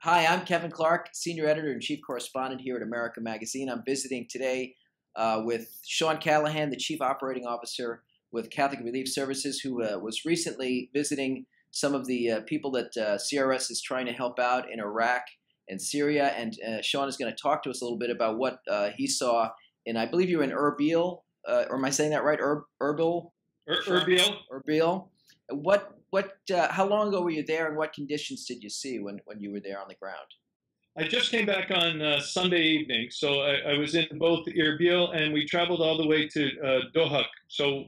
Hi, I'm Kevin Clark, Senior Editor and Chief Correspondent here at America Magazine. I'm visiting today with Sean Callahan, the Chief Operating Officer with Catholic Relief Services, who was recently visiting some of the people that CRS is trying to help out in Iraq and Syria. And Sean is going to talk to us a little bit about what he saw in, I believe you were in Irbil, or am I saying that right? Irbil? Irbil. Irbil. How long ago were you there, and what conditions did you see when you were there on the ground? I just came back on Sunday evening, so I was in both Irbil and we traveled all the way to Dohuk. So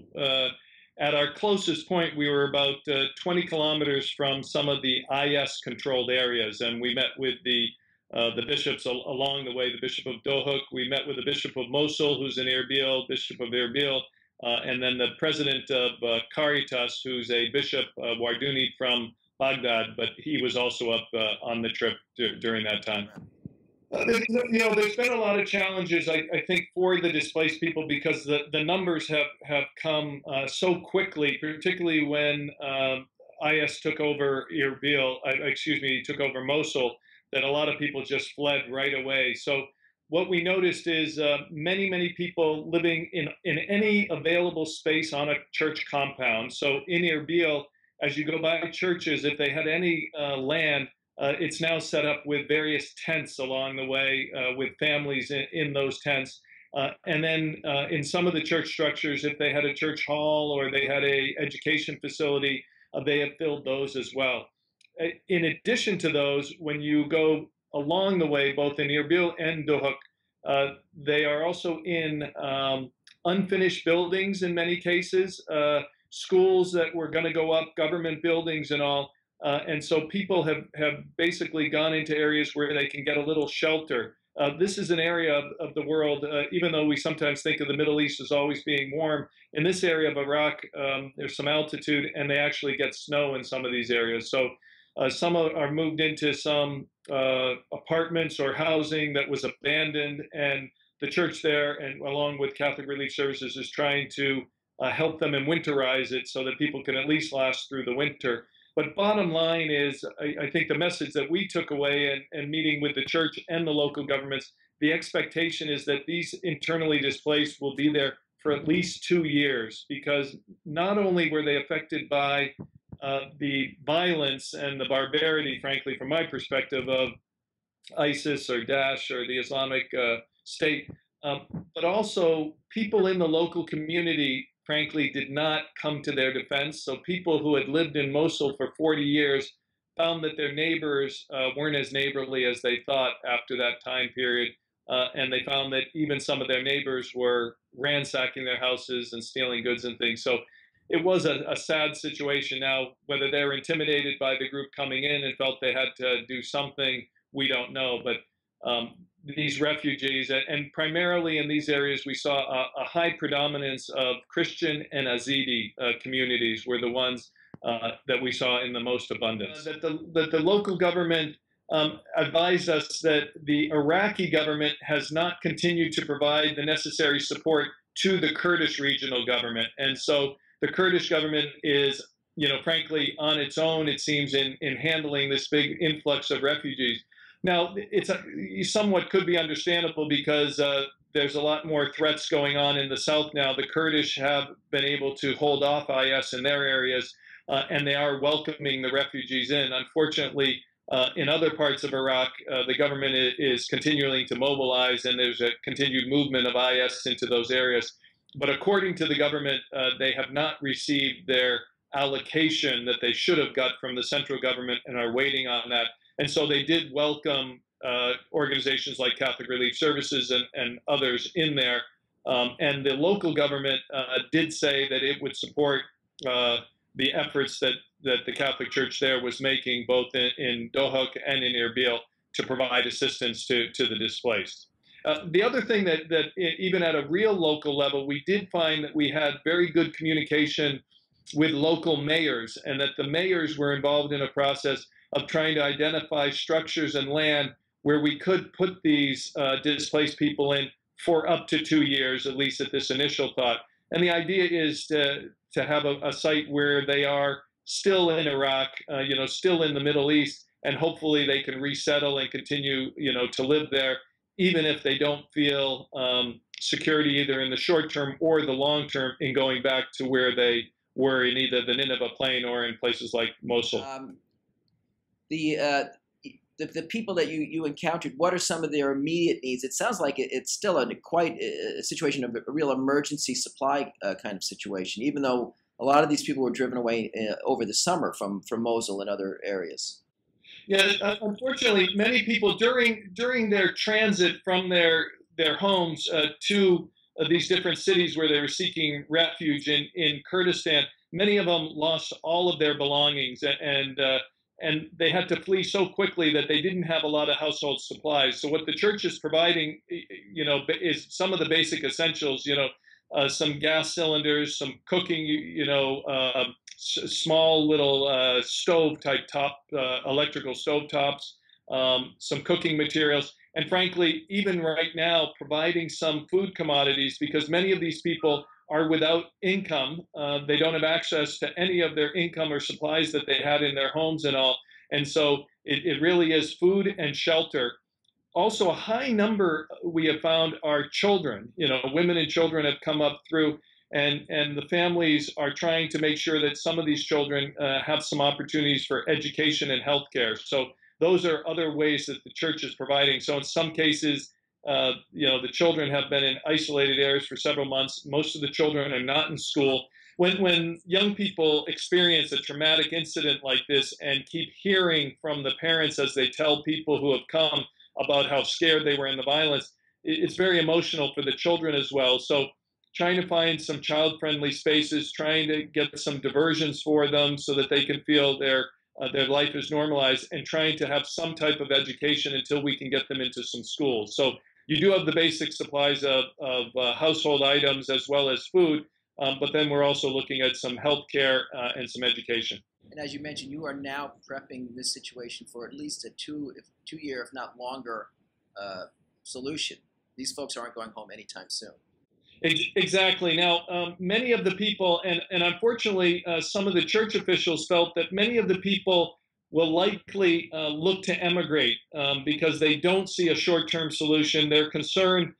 at our closest point, we were about 20 kilometers from some of the IS-controlled areas, and we met with the bishops along the way. The Bishop of Dohuk, we met with the Bishop of Mosul, who's in Irbil, Bishop of Irbil, and then the president of Caritas, who's a bishop, Warduni from Baghdad, but he was also up on the trip during that time. There's been a lot of challenges, I think, for the displaced people because the numbers have come so quickly, particularly when IS took over took over Mosul, that a lot of people just fled right away. So what we noticed is many people living in any available space on a church compound. So in Irbil, as you go by churches, if they had any land, it's now set up with various tents along the way with families in those tents. And then in some of the church structures, if they had a church hall or they had a education facility, they have filled those as well. In addition to those, when you go along the way, both in Irbil and Dohuk, they are also in unfinished buildings in many cases, schools that were going to go up, government buildings and all. And so people have basically gone into areas where they can get a little shelter. This is an area of the world, even though we sometimes think of the Middle East as always being warm, in this area of Iraq, there's some altitude and they actually get snow in some of these areas. So some are moved into some apartments or housing that was abandoned, and the church there, and along with Catholic Relief Services, is trying to help them and winterize it so that people can at least last through the winter. But bottom line is, I think the message that we took away and meeting with the church and the local governments, the expectation is that these internally displaced will be there for at least 2 years, because not only were they affected by the violence and the barbarity, frankly, from my perspective, of ISIS or Daesh or the Islamic State, but also people in the local community, frankly, did not come to their defense. So people who had lived in Mosul for 40 years found that their neighbors weren't as neighborly as they thought after that time period. And they found that even some of their neighbors were ransacking their houses and stealing goods and things. So it was a sad situation. Now, whether they're intimidated by the group coming in and felt they had to do something, we don't know. But these refugees, and primarily in these areas, we saw a high predominance of Christian and Yazidi communities were the ones that we saw in the most abundance. That the local government advised us that the Iraqi government has not continued to provide the necessary support to the Kurdish regional government. And so the Kurdish government is, frankly, on its own, it seems, in handling this big influx of refugees. Now, it's somewhat could be understandable because there's a lot more threats going on in the south now. The Kurdish have been able to hold off IS in their areas, and they are welcoming the refugees in. Unfortunately, in other parts of Iraq, the government is continuing to mobilize, and there's a continued movement of IS into those areas. But according to the government, they have not received their allocation that they should have got from the central government and are waiting on that. And so they did welcome organizations like Catholic Relief Services and others in there. And the local government did say that it would support the efforts that the Catholic Church there was making, both in Dohuk and in Irbil, to provide assistance to the displaced. The other thing that even at a real local level, we did find that we had very good communication with local mayors, and that the mayors were involved in a process of trying to identify structures and land where we could put these displaced people in for up to 2 years, at least at this initial thought. And the idea is to have a site where they are still in Iraq, still in the Middle East, and hopefully they can resettle and continue, to live there, even if they don't feel security either in the short term or the long term in going back to where they were in either the Nineveh plain or in places like Mosul. The, the people that you encountered, what are some of their immediate needs? It sounds like it's still quite a situation of a real emergency supply kind of situation, even though a lot of these people were driven away over the summer from Mosul and other areas. Yeah, unfortunately, many people during their transit from their homes to these different cities where they were seeking refuge in Kurdistan, many of them lost all of their belongings, and they had to flee so quickly that they didn't have a lot of household supplies. So what the church is providing, is some of the basic essentials. Some gas cylinders, some cooking, small little stove type top, electrical stove tops, some cooking materials, and frankly, even right now, providing some food commodities, because many of these people are without income. They don't have access to any of their income or supplies that they had in their homes and all. And so it really is food and shelter. Also, a high number we have found are children. Women and children have come up through, and the families are trying to make sure that some of these children have some opportunities for education and healthcare. So those are other ways that the church is providing. So in some cases, the children have been in isolated areas for several months. Most of the children are not in school. When young people experience a traumatic incident like this and keep hearing from the parents as they tell people who have come about how scared they were in the violence, it's very emotional for the children as well. So trying to find some child-friendly spaces, trying to get some diversions for them so that they can feel their life is normalized, and trying to have some type of education until we can get them into some schools. So you do have the basic supplies of household items as well as food, but then we're also looking at some healthcare and some education. And as you mentioned, you are now prepping this situation for at least a two-year, if not longer, solution. These folks aren't going home anytime soon. Exactly. Now, many of the people, and unfortunately, some of the church officials felt that many of the people will likely look to emigrate because they don't see a short-term solution. They're concerned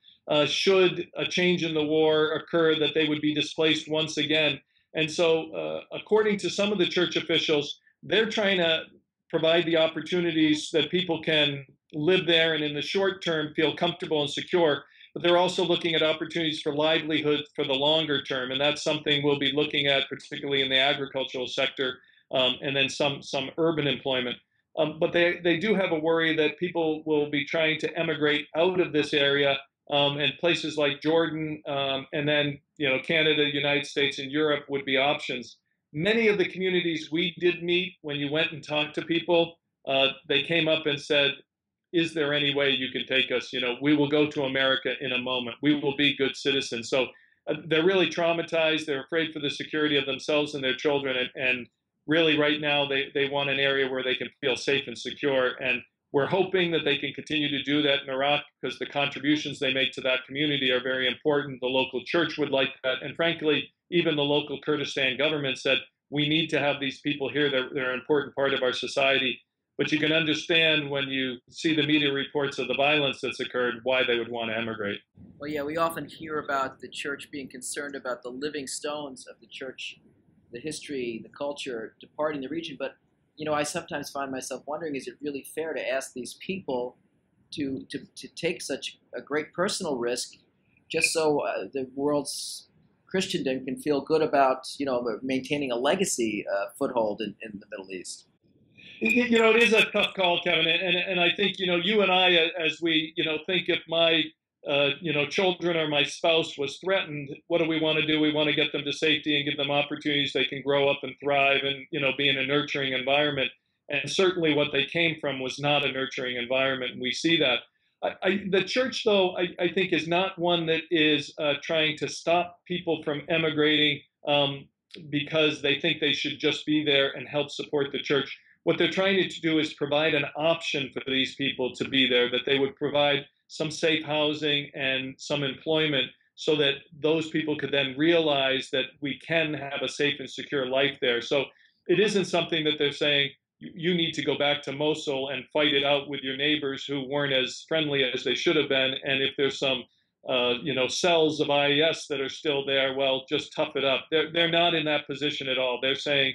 should a change in the war occur that they would be displaced once again. And so, according to some of the church officials, they're trying to provide the opportunities that people can live there and in the short term feel comfortable and secure. But they're also looking at opportunities for livelihood for the longer term. And that's something we'll be looking at, particularly in the agricultural sector, and then some urban employment. But they do have a worry that people will be trying to emigrate out of this area, and places like Jordan, and then Canada, United States, and Europe would be options. Many of the communities we did meet, when you went and talked to people, they came up and said, is there any way you can take us? We will go to America in a moment. We will be good citizens. So they're really traumatized. They're afraid for the security of themselves and their children. And really right now they want an area where they can feel safe and secure. And we're hoping that they can continue to do that in Iraq, because the contributions they make to that community are very important. The local church would like that. And frankly, even the local Kurdistan government said, we need to have these people here. They're an important part of our society. But you can understand when you see the media reports of the violence that's occurred, why they would want to emigrate. Well, yeah, we often hear about the church being concerned about the living stones of the church, the history, the culture departing the region. But, I sometimes find myself wondering, is it really fair to ask these people to take such a great personal risk just so the world's Christendom can feel good about, maintaining a legacy foothold in the Middle East? It is a tough call, Kevin, and I think you and I, as we think if my children or my spouse was threatened, what do we want to do? We want to get them to safety and give them opportunities they can grow up and thrive and be in a nurturing environment. And certainly, what they came from was not a nurturing environment, and we see that. The church, though, I think is not one that is trying to stop people from emigrating because they think they should just be there and help support the church. What they're trying to do is provide an option for these people to be there, that they would provide some safe housing and some employment so that those people could then realize that we can have a safe and secure life there. So it isn't something that they're saying, you need to go back to Mosul and fight it out with your neighbors who weren't as friendly as they should have been. And if there's some, cells of IES that are still there, well, just tough it up. They're not in that position at all. They're saying,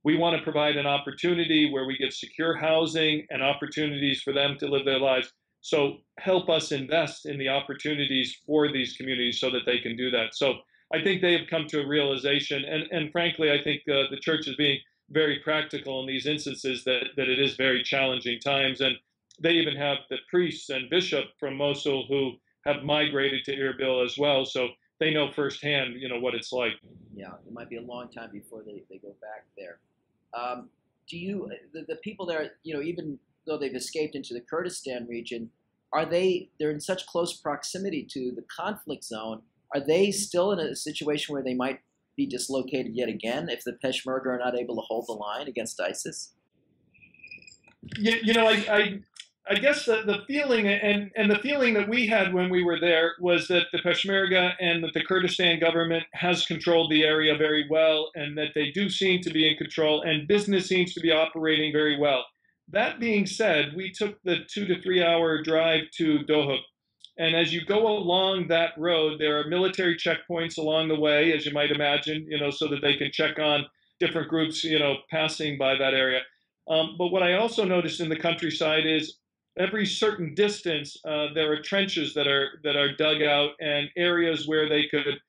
we want to provide an opportunity where we give secure housing and opportunities for them to live their lives. So help us invest in the opportunities for these communities so that they can do that. So I think they have come to a realization, and frankly, I think the church is being very practical in these instances that it is very challenging times. And they even have the priests and bishop from Mosul who have migrated to Irbil as well. So they know firsthand, what it's like. Yeah, it might be a long time before they go back there. The people there, even though they've escaped into the Kurdistan region, they're in such close proximity to the conflict zone. Are they still in a situation where they might be dislocated yet again if the Peshmerga are not able to hold the line against ISIS? I guess the feeling and the feeling that we had when we were there was that the Peshmerga and that the Kurdistan government has controlled the area very well, and that they do seem to be in control, and business seems to be operating very well. That being said, we took the 2 to 3 hour drive to Dohuk. And as you go along that road, there are military checkpoints along the way, as you might imagine, so that they can check on different groups, passing by that area. But what I also noticed in the countryside is every certain distance, there are trenches that are dug out and areas where they could,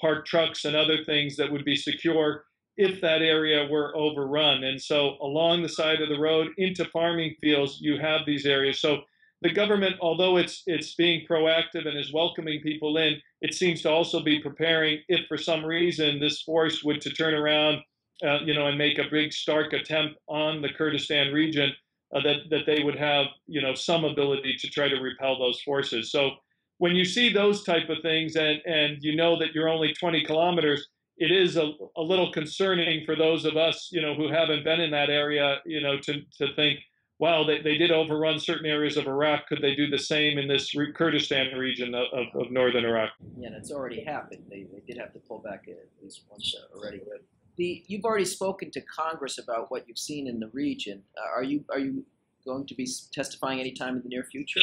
park trucks and other things that would be secure if that area were overrun. And so along the side of the road into farming fields, you have these areas. So the government, although it's being proactive and is welcoming people in, it seems to also be preparing if for some reason this force would to turn around, and make a big stark attempt on the Kurdistan region, that they would have, some ability to try to repel those forces. So when you see those type of things and you know that you're only 20 kilometers, it is a little concerning for those of us, who haven't been in that area, to think, wow, they did overrun certain areas of Iraq. Could they do the same in this Kurdistan region of northern Iraq? Yeah, and it's already happened. They did have to pull back at least once already. You've already spoken to Congress about what you've seen in the region. Are you going to be testifying anytime in the near future?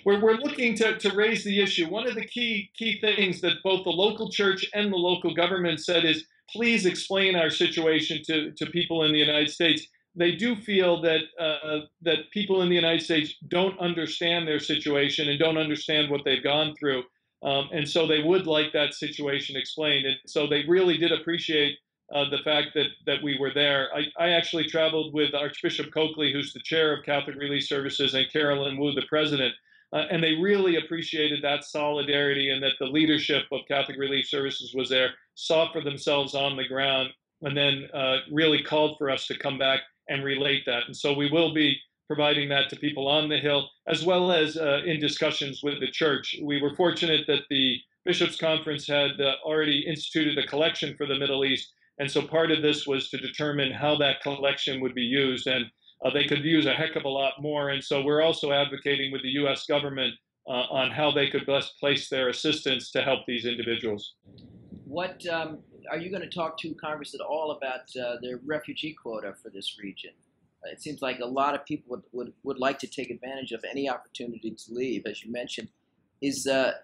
We're looking to raise the issue. One of the key things that both the local church and the local government said is, please explain our situation to people in the United States. They do feel that that people in the United States don't understand their situation and don't understand what they've gone through. And so they would like that situation explained. And so they really did appreciate the fact that we were there. I actually traveled with Archbishop Coakley, who's the chair of Catholic Relief Services, and Carolyn Wu, the president. And they really appreciated that solidarity and that the leadership of Catholic Relief Services was there, saw for themselves on the ground, and then really called for us to come back and relate that. And so we will be providing that to people on the Hill, as well as in discussions with the church. We were fortunate that the Bishops' Conference had already instituted a collection for the Middle East. And so part of this was to determine how that collection would be used. And they could use a heck of a lot more. And so we're also advocating with the U.S. government on how they could best place their assistance to help these individuals. What are you going to talk to Congress at all about the refugee quota for this region? It seems like a lot of people would like to take advantage of any opportunity to leave. As you mentioned, is the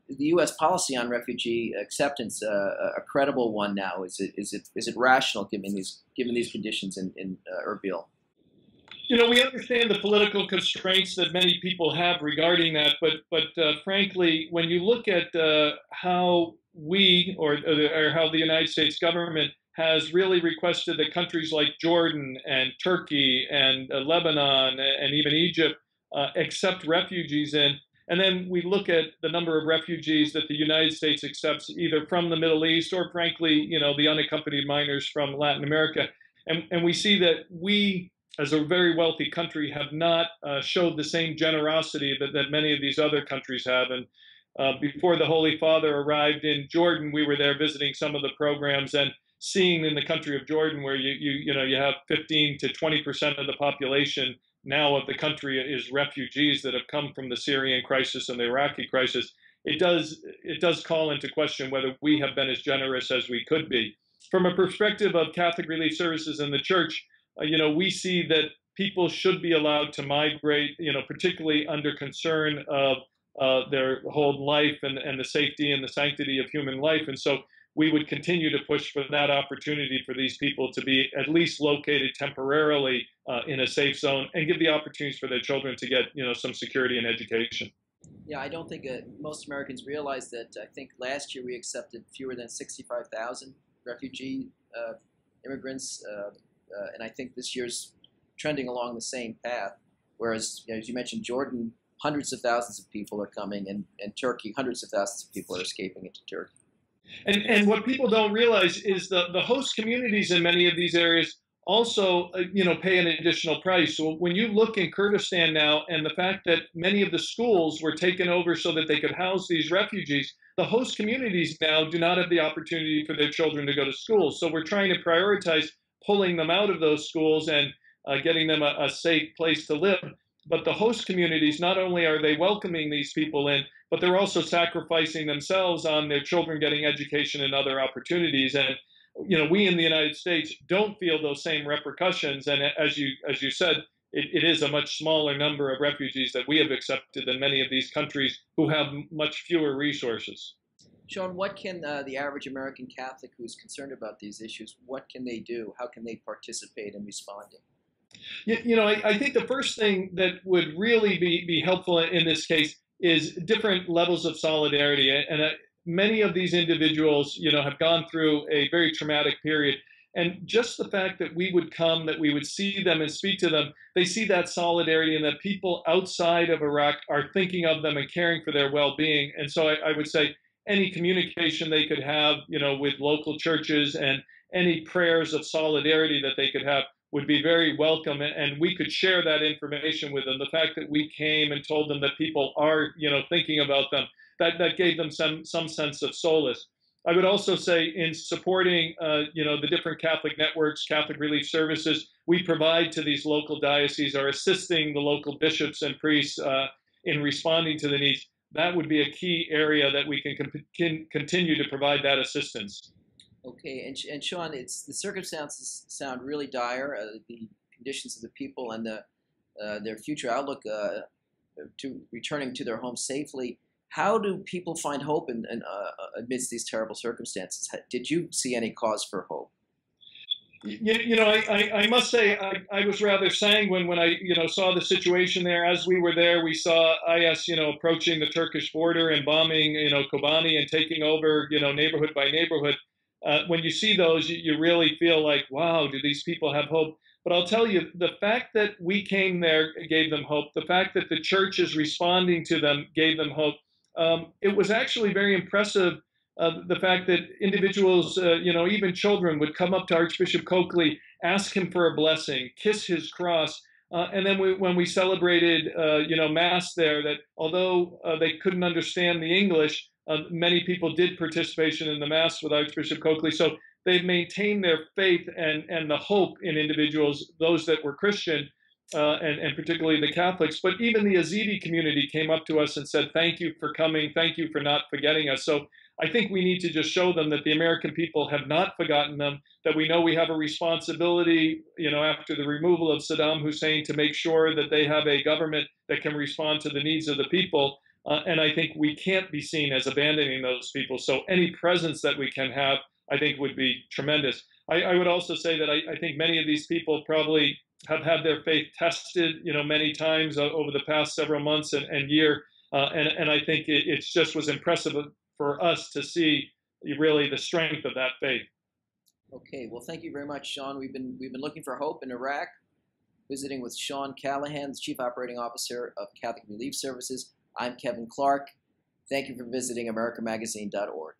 U.S. policy on refugee acceptance a credible one now? Is it rational given these conditions in Irbil? We understand the political constraints that many people have regarding that, but frankly, when you look at how we or how the United States government has really requested that countries like Jordan and Turkey and Lebanon and even Egypt accept refugees in, and then we look at the number of refugees that the United States accepts either from the Middle East or, frankly, the unaccompanied minors from Latin America, and we see that we, as a very wealthy country, have not showed the same generosity that many of these other countries have. And before the Holy Father arrived in Jordan, we were there visiting some of the programs and seeing in the country of Jordan, where you have 15 to 20% of the population now of the country is refugees that have come from the Syrian crisis and the Iraqi crisis. It does call into question whether we have been as generous as we could be. From a perspective of Catholic Relief Services and the Church, we see that people should be allowed to migrate, particularly under concern of their whole life and the safety and the sanctity of human life. And so we would continue to push for that opportunity for these people to be at least located temporarily in a safe zone and give the opportunities for their children to get, some security and education. Yeah, I don't think most Americans realize that. I think last year we accepted fewer than 65,000 refugee immigrants, and I think this year's trending along the same path. Whereas, as you mentioned, Jordan, hundreds of thousands of people are coming, and Turkey, hundreds of thousands of people are escaping into Turkey. And what people don't realize is the host communities in many of these areas also, pay an additional price. So when you look in Kurdistan now, and the fact that many of the schools were taken over so that they could house these refugees, the host communities now do not have the opportunity for their children to go to school. So we're trying to prioritize pulling them out of those schools and getting them a safe place to live. But the host communities, not only are they welcoming these people in, but they're also sacrificing themselves on their children getting education and other opportunities. And we in the United States don't feel those same repercussions. And as you said, it is a much smaller number of refugees that we have accepted than many of these countries who have much fewer resources. Sean, what can the average American Catholic who's concerned about these issues, what can they do? How can they participate in responding? I think the first thing that would really be helpful in this case is different levels of solidarity. And many of these individuals, have gone through a very traumatic period. And just the fact that we would come, that we would see them and speak to them, they see that solidarity and that people outside of Iraq are thinking of them and caring for their well-being. And so I would say any communication they could have, with local churches and any prayers of solidarity that they could have would be very welcome, and we could share that information with them. The fact that we came and told them that people are, thinking about them, that gave them some sense of solace. I would also say in supporting, the different Catholic networks, Catholic Relief Services, we provide to these local dioceses are assisting the local bishops and priests in responding to the needs. That would be a key area that we can continue to provide that assistance. Okay, and Sean, the circumstances sound really dire. The conditions of the people and their future outlook to returning to their homes safely. How do people find hope amidst these terrible circumstances? Did you see any cause for hope? I must say I was rather sanguine when I saw the situation there. As we were there, we saw IS approaching the Turkish border and bombing Kobani and taking over neighborhood by neighborhood. When you see those, you really feel like, wow, do these people have hope? But I'll tell you, the fact that we came there gave them hope. The fact that the church is responding to them gave them hope. It was actually very impressive, the fact that individuals, even children, would come up to Archbishop Coakley, ask him for a blessing, kiss his cross. And then when we celebrated, Mass there, that although they couldn't understand the English, many people did participation in the Mass with Archbishop Coakley. So they've maintained their faith and the hope in individuals, those that were Christian, and particularly the Catholics. But even the Yazidi community came up to us and said, thank you for coming. Thank you for not forgetting us. So I think we need to just show them that the American people have not forgotten them, that we know we have a responsibility, after the removal of Saddam Hussein, to make sure that they have a government that can respond to the needs of the people. And I think we can't be seen as abandoning those people. So any presence that we can have, I think, would be tremendous. I would also say that I think many of these people probably have had their faith tested, many times over the past several months and year. And I think it just was impressive for us to see really the strength of that faith. Okay, well, thank you very much, Sean. We've been looking for hope in Iraq, visiting with Sean Callahan, the Chief Operating Officer of Catholic Relief Services. I'm Kevin Clark. Thank you for visiting AmericaMagazine.org.